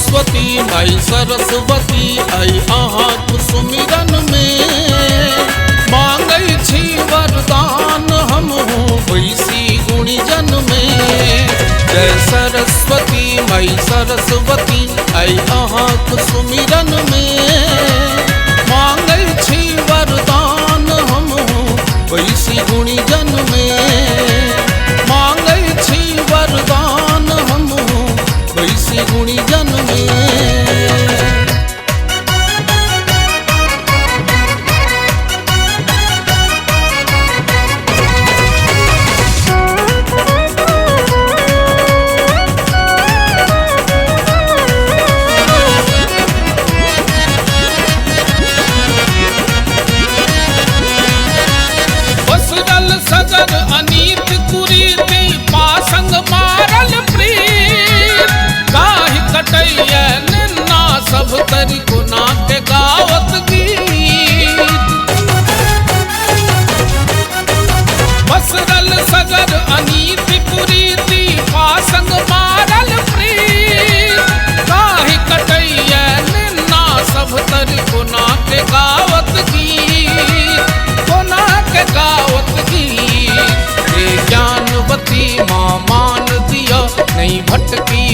सरस्वती माई सरस्वती आई अहाँक सुमिरन में मांगै छी वरदान हम हूँ वैसी गुणीजन में। जय सरस्वती माई सरस्वती आई अहाँक सुमिरन में मांगै छी वरदान हम हूँ वैसी गुणीजन में। मांगै छी वरदान हम हूँ वैसी गुणीजन में। सगर अनीत कुरीति पासंग मारल प्रीत काहि कटैया निन्ना सब तरी गुना के गावत गीत। बसरल सगर अनीत कुरीति पासंग मारल प्रीत काहि कटैया निन्ना सब तरी गुना के गावत गीत। गुना के गावत ज्ञानवती माँ मान दिया नहीं भटकी